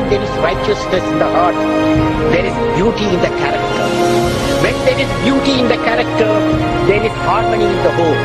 When there is righteousness in the heart, there is beauty in the character. When there is beauty in the character, there is harmony in the home.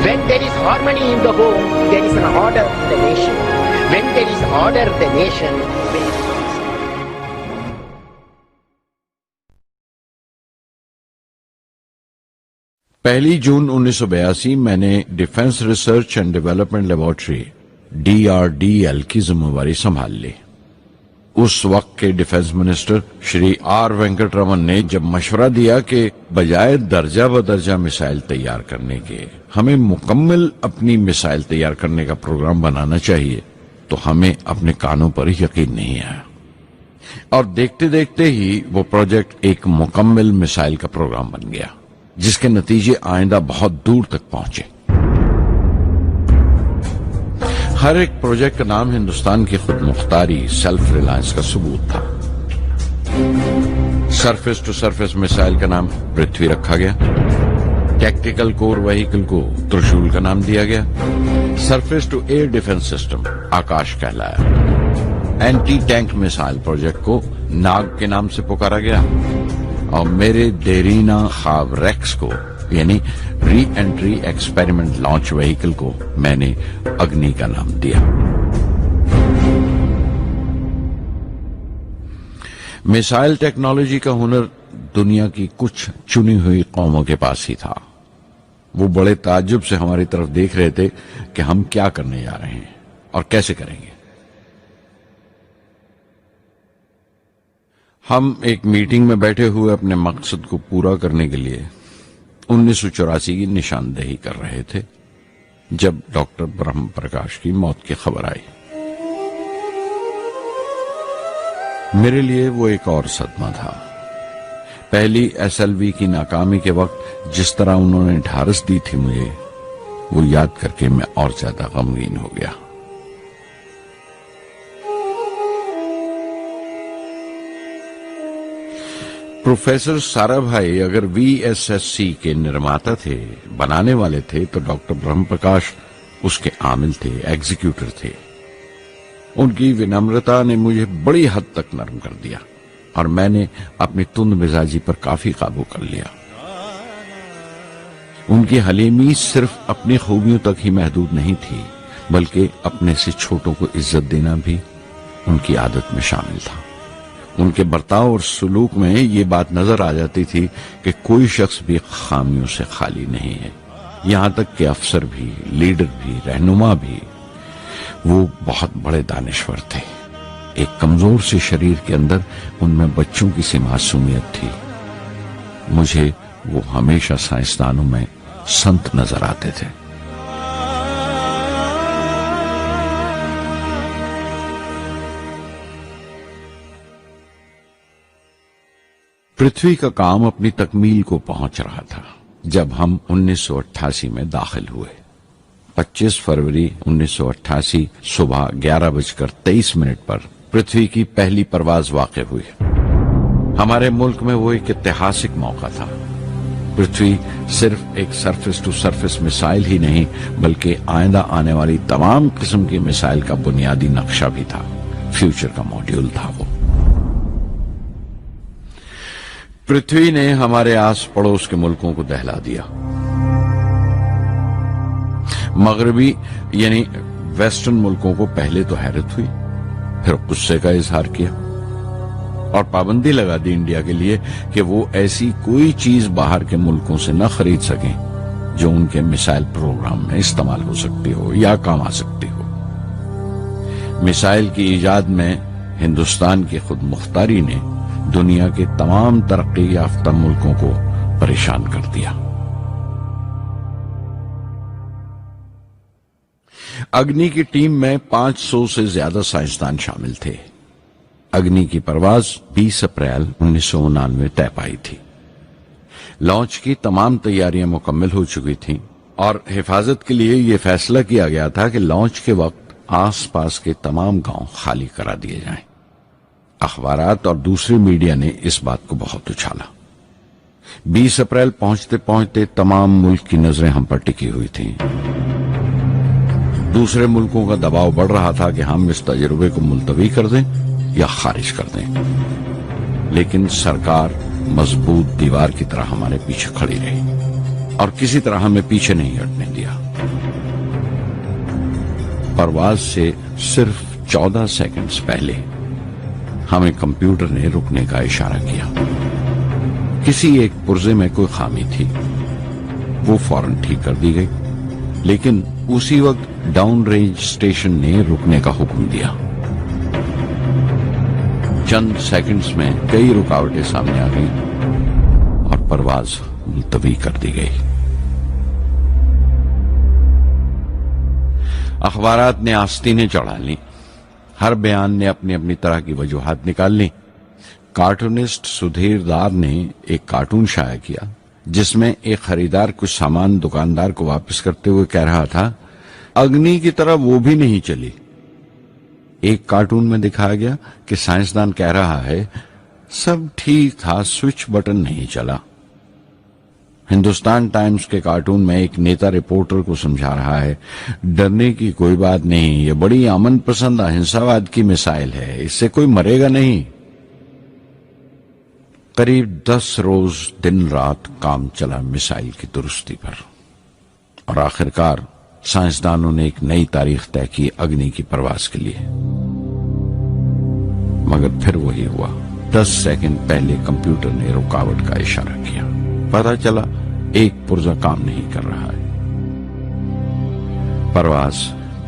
When there is harmony in the home, there is an order in the nation. When there is order in the nation, there is पहली जून 1982 मैंने defence research and development laboratory DRDL की जिम्मेवारी संभाल ली। उस वक्त के defence minister Shri R Venkataraman ने जब मशवरा दिया कि बजाय दर्जा बदर्जा मिसाइल तैयार करने के हमें मुकम्मल अपनी मिसाइल तैयार करने का प्रोग्राम बनाना चाहिए, तो हमें अपने कानों पर यकीन नहीं आया और देखते देखते ही वो प्रोजेक्ट एक मुकम्मल मिसाइल का प्रोग्राम बन गया, जिसके नतीजे आइंदा बहुत दूर तक पहुंचे। हर एक प्रोजेक्ट का नाम हिंदुस्तान की खुद मुख्तारी, सेल्फ रिलायंस का सबूत था। सरफेस टू सरफेस मिसाइल का नाम पृथ्वी रखा गया, टैक्टिकल कोर व्हीकल को त्रिशूल का नाम दिया गया, surface to air defence system Akash कहलाया, एंटी टैंक मिसाइल प्रोजेक्ट को नाग के नाम से पुकारा गया और मेरे देरीना ख्वाब रेक्स को यानी re entry experiment launch vehicle को मैंने अग्नि का नाम दिया। मिसाइल टेक्नोलॉजी का हुनर दुनिया की कुछ चुनी हुई कौमों के पास ही था। वो बड़े ताज्जुब से हमारी तरफ देख रहे थे कि हम क्या करने जा रहे हैं और कैसे करेंगे। हम एक मीटिंग में बैठे हुए अपने मकसद को पूरा करने के लिए 1984 की निशानदेही कर रहे थे जब डॉक्टर ब्रह्म प्रकाश की मौत की खबर आई। मेरे लिए वो एक और सदमा था। पहली SLV की नाकामी के वक्त जिस तरह उन्होंने ढारस दी थी मुझे, वो याद करके मैं और ज्यादा गमगीन हो गया। प्रोफेसर साराभाई अगर VSSC के निर्माता थे, बनाने वाले थे, तो डॉक्टर ब्रह्म प्रकाश उसके आमिल थे, एग्जीक्यूटर थे। उनकी विनम्रता ने मुझे बड़ी हद तक नरम कर दिया और मैंने अपनी तुंद मिजाजी पर काफी काबू कर लिया। उनकी हलीमी सिर्फ अपनी खूबियों तक ही महदूद नहीं थी, बल्कि अपने से छोटों को इज्जत देना भी उनकी आदत में शामिल था। उनके बर्ताव और सुलूक में ये बात नजर आ जाती थी कि कोई शख्स भी खामियों से खाली नहीं है, यहां तक कि अफसर भी, लीडर भी, रहनुमा भी। वो बहुत बड़े दानिश्वर थे। एक कमजोर से शरीर के अंदर उनमें बच्चों की सी मासूमियत थी। मुझे वो हमेशा साइंसदानों में संत नजर आते थे। पृथ्वी का काम अपनी तकमील को पहुंच रहा था जब हम 1988 में दाखिल हुए। 25 फरवरी 1988 सुबह 11:23 पर पृथ्वी की पहली परवाज वाक़ हुई। हमारे मुल्क में वो एक ऐतिहासिक मौका था। पृथ्वी सिर्फ एक सरफेस टू सरफेस मिसाइल ही नहीं, बल्कि आइंदा आने वाली तमाम किस्म की मिसाइल का बुनियादी नक्शा भी था, फ्यूचर का मॉड्यूल था वो। पृथ्वी ने हमारे आस पड़ोस के मुल्कों को दहला दिया। मगरबी यानी वेस्टर्न मुल्कों को पहले तो हैरत हुई, फिर गुस्से का इजहार किया और पाबंदी लगा दी इंडिया के लिए कि वो ऐसी कोई चीज बाहर के मुल्कों से न खरीद सकें जो उनके मिसाइल प्रोग्राम में इस्तेमाल हो सकती हो या काम आ सकती हो। मिसाइल की इजाद में हिंदुस्तान की खुद मुख्तारी ने दुनिया के तमाम तरक्की याफ्ता मुल्कों को परेशान कर दिया। अग्नि की टीम में 500 से ज्यादा साइंसदान शामिल थे। अग्नि की परवाज 20 अप्रैल 1999 तय पाई थी। लॉन्च की तमाम तैयारियां मुकम्मल हो चुकी थीं और हिफाजत के लिए यह फैसला किया गया था कि लॉन्च के वक्त आसपास के तमाम गांव खाली करा दिए जाएं। अखबारात और दूसरे मीडिया ने इस बात को बहुत उछाला। 20 अप्रैल पहुंचते पहुंचते तमाम मुल्क की नजरें हम पर टिकी हुई थीं। दूसरे मुल्कों का दबाव बढ़ रहा था कि हम इस तजुर्बे को मुलतवी कर दें या खारिज कर दें, लेकिन सरकार मजबूत दीवार की तरह हमारे पीछे खड़ी रही और किसी तरह हमें पीछे नहीं हटने दिया। परवाज से सिर्फ 14 सेकंड्स पहले हमें कंप्यूटर ने रुकने का इशारा किया। किसी एक पुर्जे में कोई खामी थी, वो फौरन ठीक कर दी गई, लेकिन उसी वक्त डाउन रेंज स्टेशन ने रुकने का हुक्म दिया। चंद सेकंड्स में कई रुकावटें सामने आ गई और परवाज मुलतवी कर दी गई। अखबारात ने आस्तीनें चढ़ा ली, हर बयान ने अपनी अपनी तरह की वजूहात निकाल ली। कार्टूनिस्ट सुधीर दार ने एक कार्टून शाया किया जिसमें एक खरीदार कुछ सामान दुकानदार को वापस करते हुए कह रहा था, अग्नि की तरह वो भी नहीं चली। एक कार्टून में दिखाया गया कि साइंसदान कह रहा है, सब ठीक था, स्विच बटन नहीं चला। हिंदुस्तान टाइम्स के कार्टून में एक नेता रिपोर्टर को समझा रहा है, डरने की कोई बात नहीं, ये बड़ी अमन पसंद अहिंसावाद की मिसाइल है, इससे कोई मरेगा नहीं। करीब 10 रोज दिन रात काम चला मिसाइल की दुरुस्ती पर और आखिरकार साइंसदानों ने एक नई तारीख तय की अग्नि की परवाज के लिए। मगर फिर वही हुआ, 10 सेकंड पहले कंप्यूटर ने रुकावट का इशारा किया। पता चला एक पुर्जा काम नहीं कर रहा है। परवाज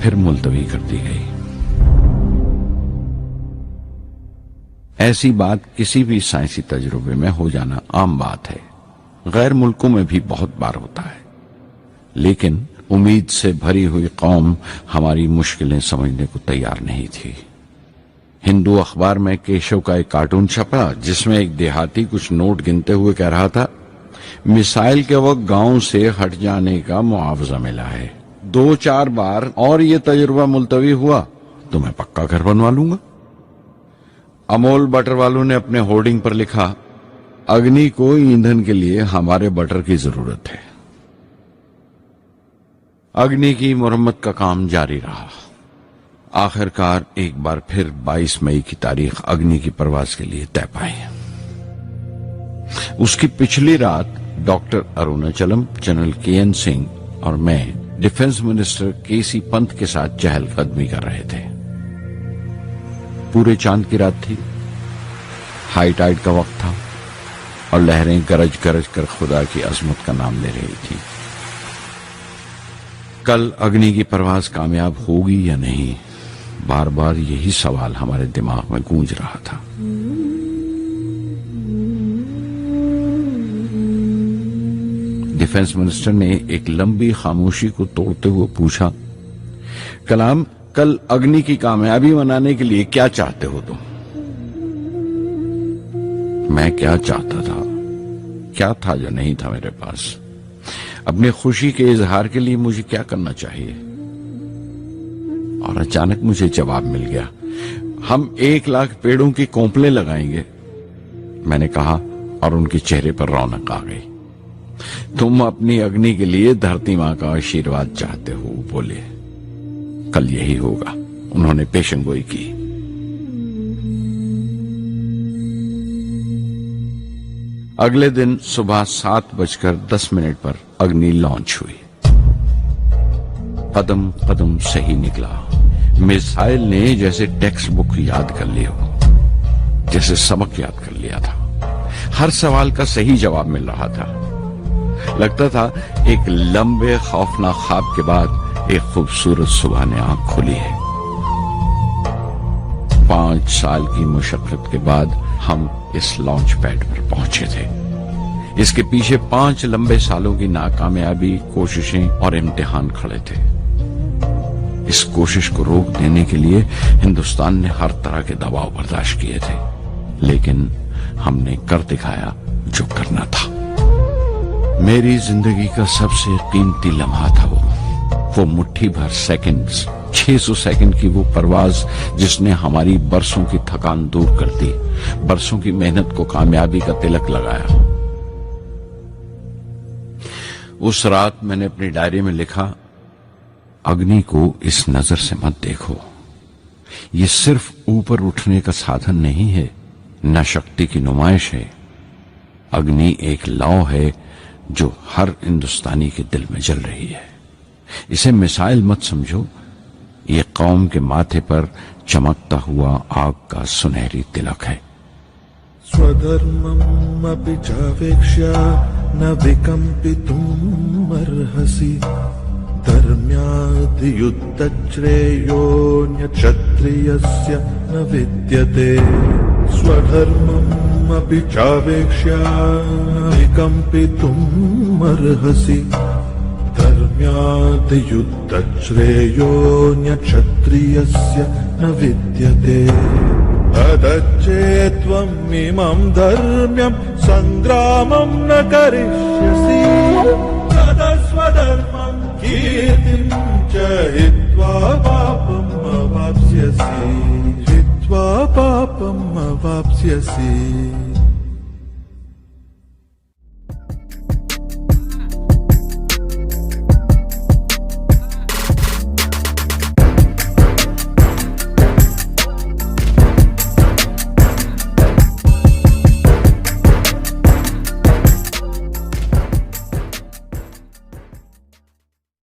फिर मुलतवी कर दी गई। ऐसी बात किसी भी साइंसी तजुर्बे में हो जाना आम बात है, गैर मुल्कों में भी बहुत बार होता है, लेकिन उम्मीद से भरी हुई कौम हमारी मुश्किलें समझने को तैयार नहीं थी। हिंदू अखबार में केशव का एक कार्टून छपा जिसमें एक देहाती कुछ नोट गिनते हुए कह रहा था, मिसाइल के वक्त गांव से हट जाने का मुआवजा मिला है, 2-4 बार और ये तजुर्बा मुलतवी हुआ तो मैं पक्का घर बनवा लूंगा। अमोल बटर वालों ने अपने होर्डिंग पर लिखा, अग्नि को ईंधन के लिए हमारे बटर की जरूरत है। अग्नि की मुरम्मत का काम जारी रहा। आखिरकार एक बार फिर 22 मई की तारीख अग्नि की परवाज के लिए तय पाई। उसकी पिछली रात doctor Arunachalam, general KN Singh और मैं डिफेंस मिनिस्टर KC पंत के साथ चहलकदमी कर रहे थे। पूरे चांद की रात थी, हाई टाइड का वक्त था और लहरें गरज गरज कर खुदा की अजमत का नाम ले रही थी। कल अग्नि की परवाज कामयाब होगी या नहीं, बार बार यही सवाल हमारे दिमाग में गूंज रहा था। डिफेंस मिनिस्टर ने एक लंबी खामोशी को तोड़ते हुए पूछा, कलाम, कल अग्नि की कामयाबी मनाने के लिए क्या चाहते हो तुम? मैं क्या चाहता था? क्या था जो नहीं था मेरे पास? अपनी खुशी के इजहार के लिए मुझे क्या करना चाहिए? और अचानक मुझे जवाब मिल गया, हम 1 लाख पेड़ों की कोंपलें लगाएंगे। मैंने कहा और उनके चेहरे पर रौनक आ गई। तुम अपनी अग्नि के लिए धरती मां का आशीर्वाद चाहते हो, बोले। कल यही होगा, उन्होंने पेशेंगोई की। अगले दिन सुबह 7:10 पर अग्नि लॉन्च हुई। कदम कदम सही निकला। मिसाइल ने जैसे टेक्स्ट बुक याद कर लिया हो, जैसे सबक याद कर लिया था। हर सवाल का सही जवाब मिल रहा था। लगता था एक लंबे खौफनाक ख्वाब के बाद एक खूबसूरत सुबह ने आंख खोली है। 5 साल की मुशक्कत के बाद हम इस लॉन्च पैड पर पहुंचे थे। इसके पीछे 5 लंबे सालों की नाकामयाबी, कोशिशें और इम्तिहान खड़े थे। इस कोशिश को रोक देने के लिए हिंदुस्तान ने हर तरह के दबाव बर्दाश्त किए थे, लेकिन हमने कर दिखाया जो करना था। मेरी जिंदगी का सबसे कीमती लम्हा था वो मुट्ठी भर सेकंड्स, 600 सेकंड की वो परवाज जिसने हमारी बरसों की थकान दूर कर दी, बरसों की मेहनत को कामयाबी का तिलक लगाया। उस रात मैंने अपनी डायरी में लिखा, अग्नि को इस नजर से मत देखो, ये सिर्फ ऊपर उठने का साधन नहीं है, न शक्ति की नुमाइश है। अग्नि एक लौ है जो हर हिंदुस्तानी के दिल में जल रही है। इसे मिसाइल मत समझो, ये कौम के माथे पर चमकता हुआ आग का सुनहरी तिलक है। स्वधर्ममपि चावेक्ष्य न विकम्पितुम् अर्हसि, धर्म्याद्युद्धश्रेयोऽन्यक्षत्रियस्य न विद्यते। स्वधर्ममपि चावेक्ष्य न विकम्पितुम् अर्हसि, धर्म्याद्युद्धश्रेयोऽन्यक्षत्रियस्य न विद्यते। अदच्चेत्त्वम् इमम् धर्म्यम् सङ्ग्रामम् न करिष्यसि, तदस्वधर्मम् कीर्तिम् च हित्वा पापम् अवाप्स्यसि, हित्वा पापम् अवाप्स्यसि।